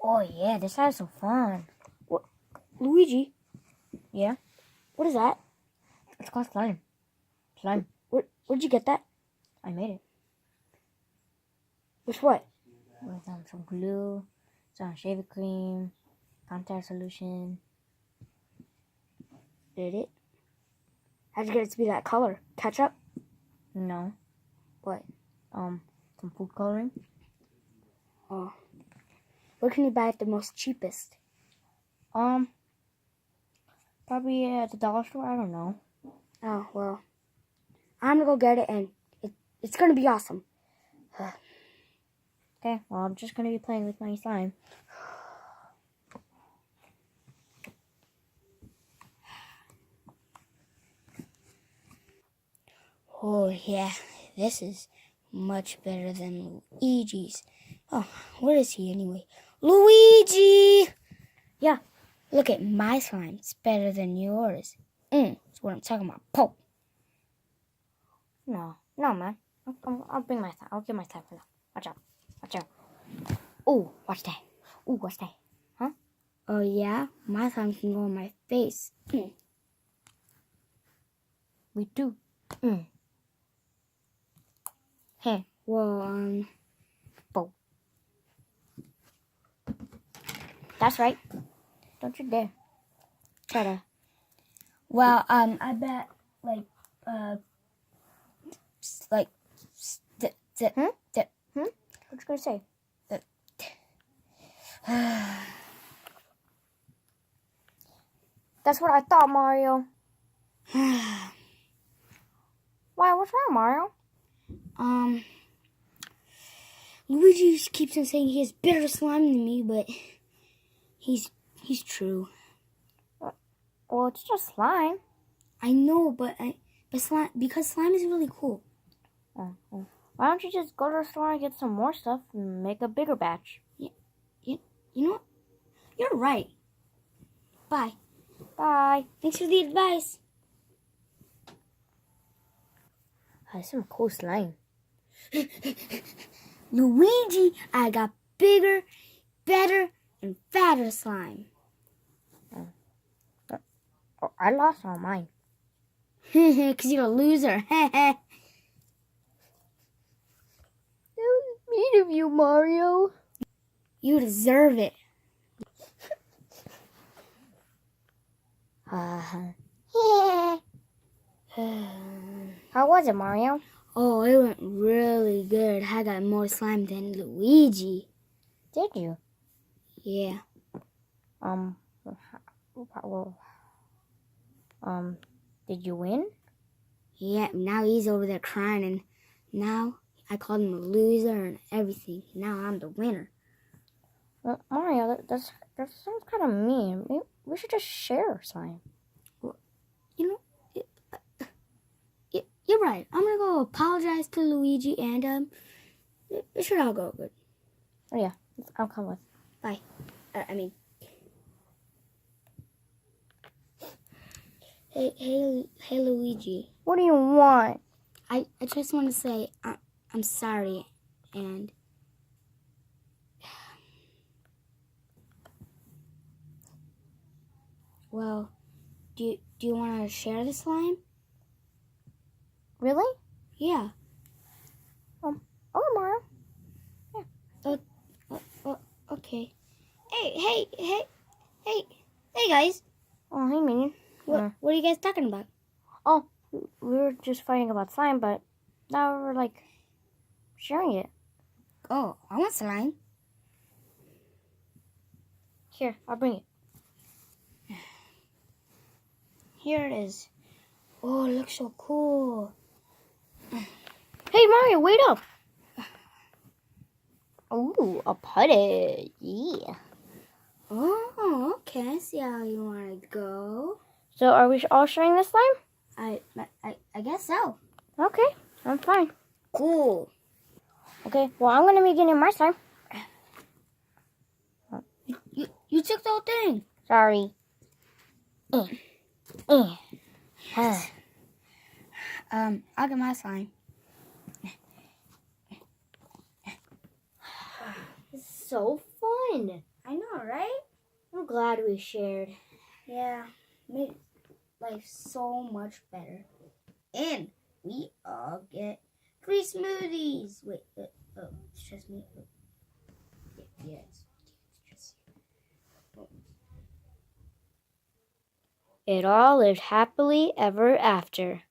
Oh yeah, this has some fun. What? Luigi? Yeah, What is that? it's called slime. Slime. Where'd you get that? I made it With what? with some glue, some shaving cream, contact solution. Did it? How'd you get it to be that color? Ketchup? No, What? some food coloring. Oh. Where can you buy it the most cheapest? Probably at the dollar store. I don't know. Oh, well. I'm gonna go get it and it's gonna be awesome. Okay, well I'm just gonna be playing with my slime. Oh, yeah. This is much better than Luigi's. Oh, where is he anyway? Luigi! Yeah, look at my slime. It's better than yours. That's what I'm talking about. Poke. No, man. I'll bring my slime. I'll get my slime for now. Watch out. Watch out. Oh, watch that. Oh, watch that. Huh? Oh, yeah? My slime can go on my face. We do. Hey. Well, Bow. That's right. Don't you dare try to. well, I bet, like, What you gonna say? That's what I thought, Mario. Why? What's wrong, Mario? Luigi just keeps on saying he has better slime than me, but he's true. Well, it's just slime. I know, but slime, because slime is really cool. Why don't you just go to the store and get some more stuff and make a bigger batch? You know what? You're right. Bye. Bye. Thanks for the advice. That's some cool slime. Luigi, I got bigger, better, and fatter slime. Oh, I lost all mine. Because you're a loser. That was mean of you, Mario. You deserve it. How was it, Mario? Oh, it went really good. I got more slime than Luigi. Did you? Yeah. Did you win? Yeah, now he's over there crying, and now I called him a loser and everything. Now I'm the winner. Well, Mario, that sounds kind of mean. Maybe we should just share slime. Well, you know, you're right. I'm gonna go apologize to Luigi, and it should all go good. Oh yeah, I'll come with. Bye. Hey, Luigi. What do you want? I just want to say I'm sorry, and well, do you want to share the slime? Really? Yeah. Oh, Mario. Okay. Hey, guys. Oh, hey, Minion. What are you guys talking about? Oh, we were just fighting about slime, but now we're like sharing it. Oh, I want slime. Here, I'll bring it. Here it is. Oh, it looks so cool. Hey, Mario, wait up. Ooh, a putty. Yeah. Oh, okay. I see how you want to go. So are we all sharing this slime? I guess so. Okay, I'm fine. Cool. Okay, well, I'm going to be getting my slime. You took the whole thing. Sorry. I'll get my slime. This is so fun. I know. right? I'm glad we shared. Yeah, made life so much better. And we all get free smoothies. Wait, oh, it's just me. Oh. Yeah, it's just you. Oh. It all lived happily ever after.